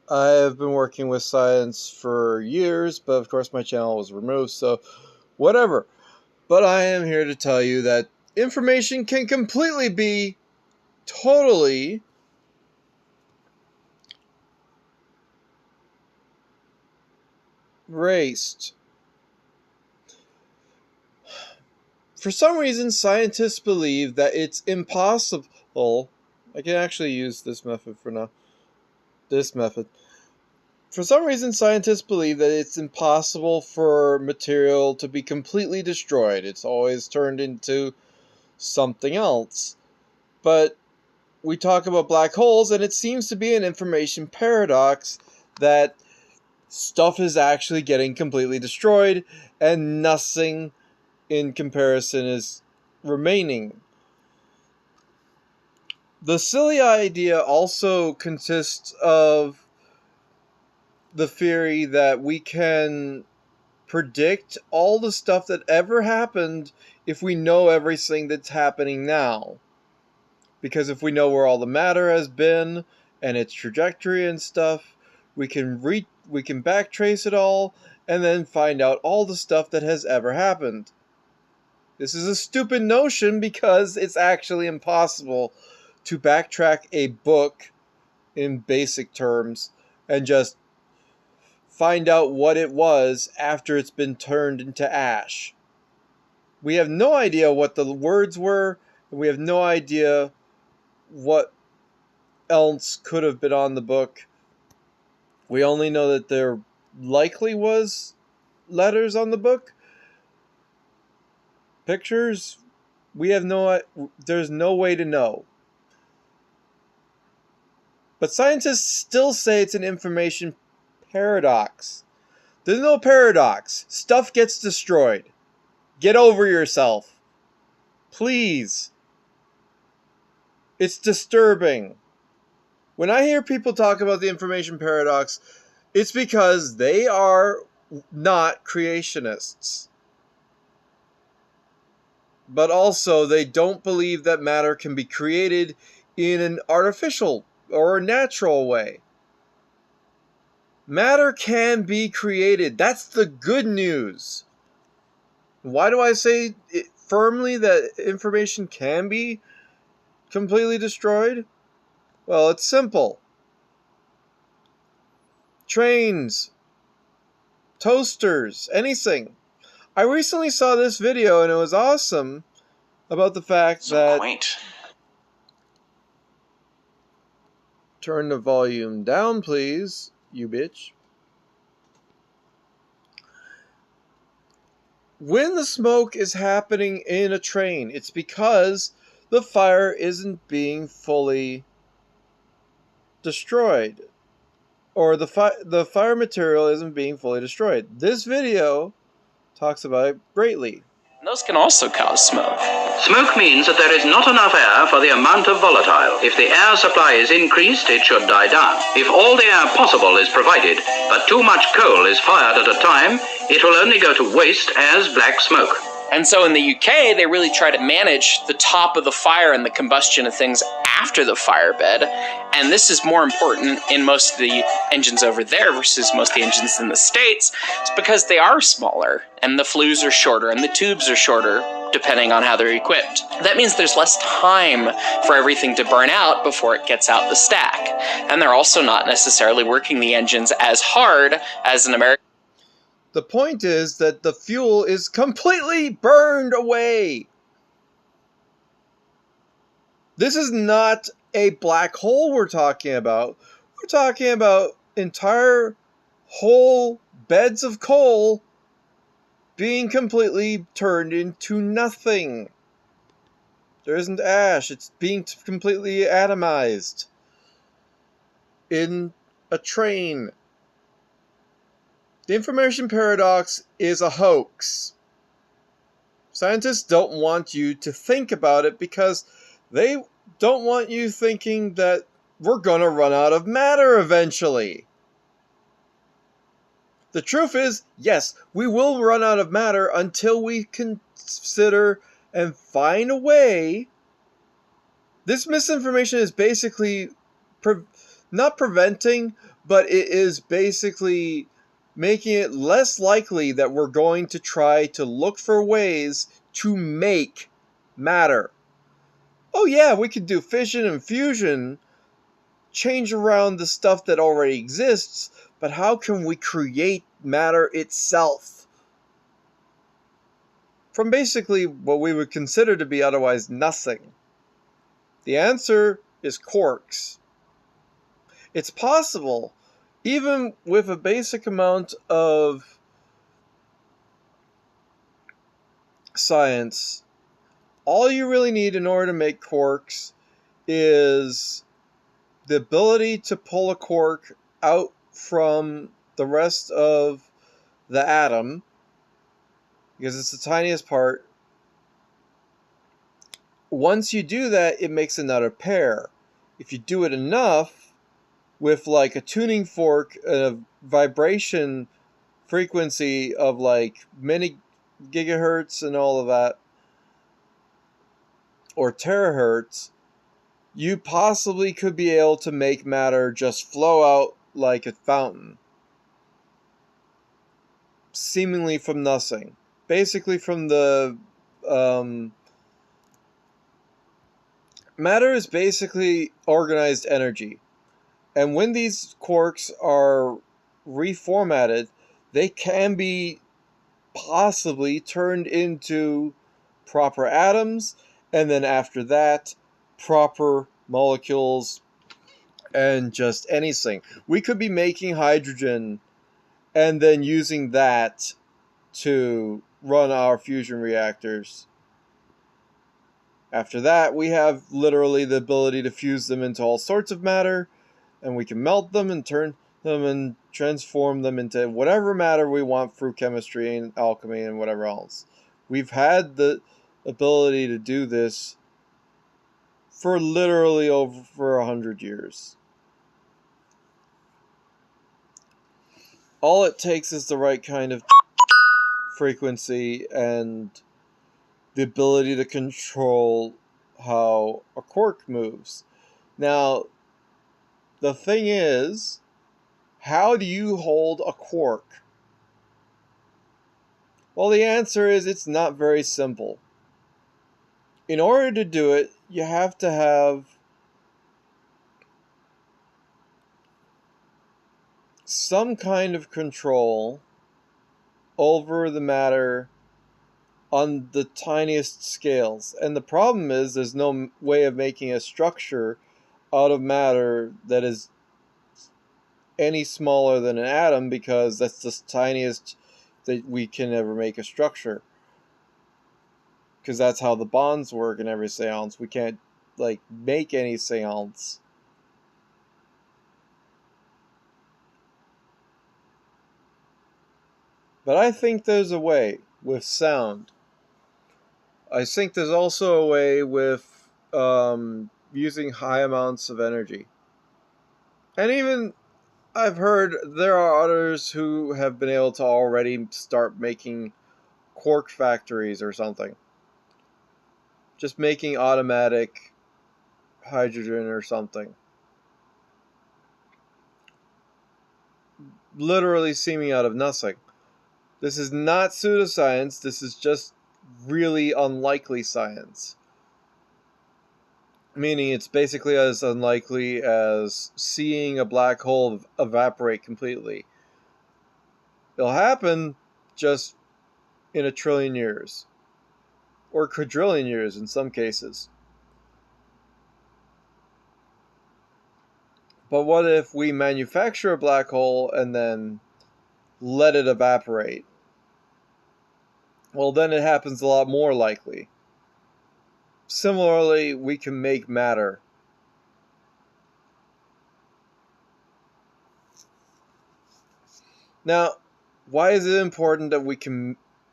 I have been working with science for years, but of course my channel was removed, so whatever. But I am here to tell you that information can completely be totally erased. For some reason, scientists believe that it's impossible. I can actually use this method for now. This method. For some reason, scientists believe that it's impossible for material to be completely destroyed. It's always turned into something else. But we talk about black holes, and it seems to be an information paradox that stuff is actually getting completely destroyed, and nothing in comparison is remaining. The silly idea also consists of the theory that we can predict all the stuff that ever happened if we know everything that's happening now. Because if we know where all the matter has been and its trajectory and stuff, we can backtrace it all and then find out all the stuff that has ever happened. This is a stupid notion because it's actually impossible to backtrack a book in basic terms and just find out what it was after it's been turned into ash. We have no idea what the words were, and we have no idea what else could have been on the book. We only know that there likely was letters on the book. Pictures, there's no way to know. But scientists still say it's an information paradox. There's no paradox. Stuff gets destroyed. Get over yourself. Please. It's disturbing. When I hear people talk about the information paradox, it's because they are not creationists. But also, they don't believe that matter can be created in an artificial or a natural way. Matter can be created. That's the good news. Why do I say firmly that information can be completely destroyed? Well, it's simple. Trains, toasters, anything. I recently saw this video and it was awesome about the fact that... Quaint. Turn the volume down, please, you bitch. When the smoke is happening in a train, it's because the fire isn't being fully destroyed. Or the fire material isn't being fully destroyed. This video talks about it greatly. Those can also cause smoke. Smoke means that there is not enough air for the amount of volatile. If the air supply is increased, it should die down. If all the air possible is provided, but too much coal is fired at a time, it will only go to waste as black smoke. And so in the UK, they really try to manage the top of the fire and the combustion of things after the firebed. And this is more important in most of the engines over there versus most of the engines in the States. It's because they are smaller, and the flues are shorter, and the tubes are shorter, depending on how they're equipped. That means there's less time for everything to burn out before it gets out the stack. And they're also not necessarily working the engines as hard as an American. The point is that the fuel is completely burned away. This is not a black hole we're talking about. We're talking about entire whole beds of coal being completely turned into nothing. There isn't ash. It's being completely atomized in a train. The information paradox is a hoax. Scientists don't want you to think about it because they don't want you thinking that we're going to run out of matter eventually. The truth is, yes, we will run out of matter until we consider and find a way. This misinformation is basically not preventing, but it is basically making it less likely that we're going to try to look for ways to make matter. Oh yeah, we could do fission and fusion, change around the stuff that already exists, but how can we create matter itself from basically what we would consider to be otherwise nothing? The answer is quarks. It's possible, even with a basic amount of science. All you really need in order to make quarks is the ability to pull a quark out from the rest of the atom, because it's the tiniest part. Once you do that, it makes another pair. If you do it enough, with like a tuning fork, a vibration frequency of like many gigahertz and all of that, or terahertz, you possibly could be able to make matter just flow out like a fountain, seemingly from nothing. Basically from the matter is basically organized energy. And when these quarks are reformatted, they can be possibly turned into proper atoms, and then after that, proper molecules, and just anything. We could be making hydrogen and then using that to run our fusion reactors. After that, we have literally the ability to fuse them into all sorts of matter, and we can melt them and turn them and transform them into whatever matter we want through chemistry and alchemy and whatever else. We've had the ability to do this for literally over 100 years. All it takes is the right kind of frequency and the ability to control how a quark moves. Now, the thing is, how do you hold a quark? Well, the answer is it's not very simple. In order to do it, you have to have some kind of control over the matter on the tiniest scales. And the problem is there's no way of making a structure out of matter that is any smaller than an atom, because that's the tiniest that we can ever make a structure. Because that's how the bonds work in every seance. We can't like make any seance. But I think there's a way with sound. I think there's also a way with using high amounts of energy. And even I've heard there are others who have been able to already start making quark factories or something. Just making automatic hydrogen or something. Literally seeming out of nothing. This is not pseudoscience, this is just really unlikely science. Meaning it's basically as unlikely as seeing a black hole evaporate completely. It'll happen just in 1 trillion years. Or quadrillion years in some cases. But what if we manufacture a black hole and then let it evaporate? Well, then it happens a lot more likely. Similarly, we can make matter. Now, why is it important that we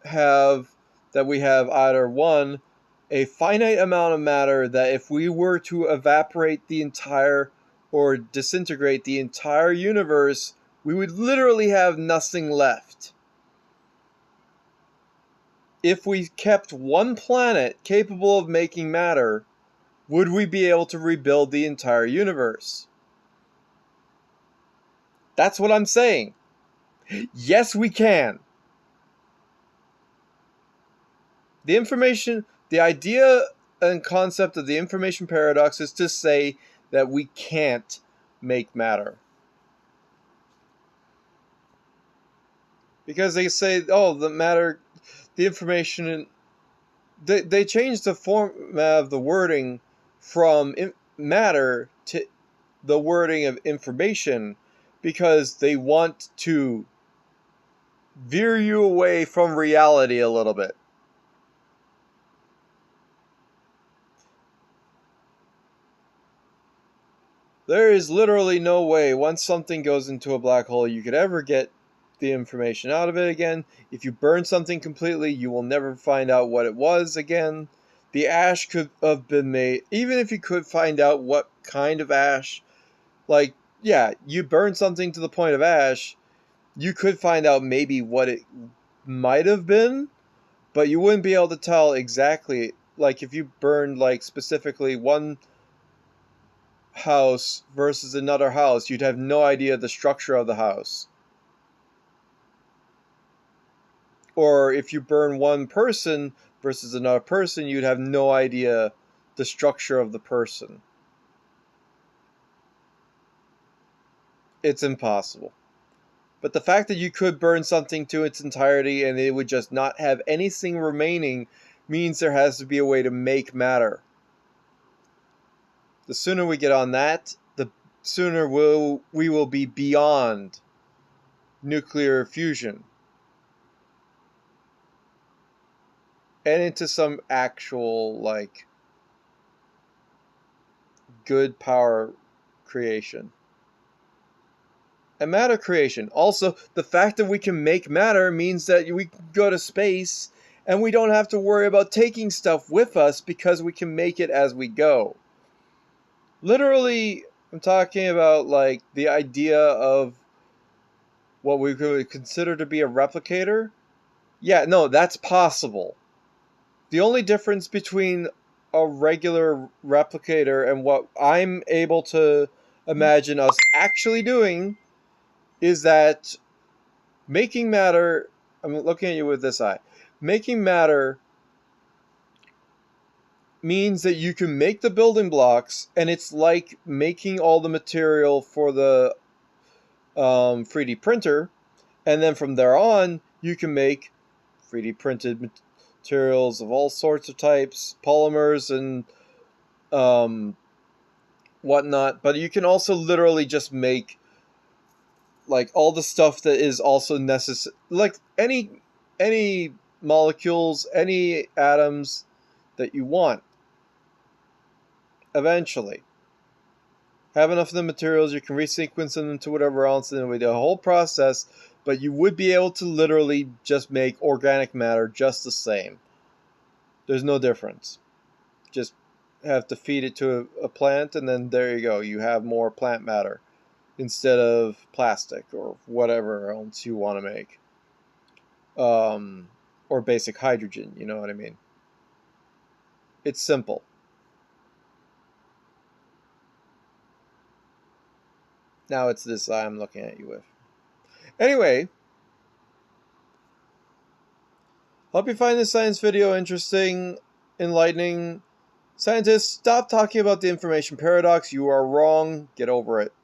have either one, a finite amount of matter that if we were to evaporate the entire or disintegrate the entire universe, we would literally have nothing left. If we kept one planet capable of making matter, would we be able to rebuild the entire universe? That's what I'm saying. Yes, we can. The idea and concept of the information paradox is to say that we can't make matter. Because they say, oh, the information, they changed the format of the wording from matter to the wording of information because they want to veer you away from reality a little bit. There is literally no way, once something goes into a black hole, you could ever get the information out of it again. If you burn something completely, you will never find out what it was again. The ash could have been made, even if you could find out what kind of ash, like, yeah, you burn something to the point of ash, you could find out maybe what it might have been, but you wouldn't be able to tell exactly. Like, if you burned, like, specifically one house versus another house, you'd have no idea the structure of the house. Or if you burn one person versus another person, you'd have no idea the structure of the person. It's impossible. But the fact that you could burn something to its entirety and it would just not have anything remaining means there has to be a way to make matter. The sooner we get on that, the sooner we will be beyond nuclear fusion and into some actual, like, good power creation. And matter creation. Also, the fact that we can make matter means that we can go to space and we don't have to worry about taking stuff with us because we can make it as we go. Literally, I'm talking about, like, the idea of what we could consider to be a replicator. Yeah, no, that's possible. The only difference between a regular replicator and what I'm able to imagine us actually doing is that making matter, I'm looking at you with this eye, making matter means that you can make the building blocks, and it's like making all the material for the 3D printer, and then from there on, you can make 3D printed materials of all sorts of types, polymers and whatnot, but you can also literally just make, like, all the stuff that is also necessary, like any molecules, any atoms that you want. Eventually, have enough of the materials, you can resequence them into whatever else, and it would be a whole process. But you would be able to literally just make organic matter just the same. There's no difference. Just have to feed it to a plant, and then there you go. You have more plant matter instead of plastic or whatever else you want to make. Or basic hydrogen, you know what I mean? It's simple. Now it's this eye I'm looking at you with. Anyway, hope you find this science video interesting, enlightening. Scientists, stop talking about the information paradox. You are wrong. Get over it.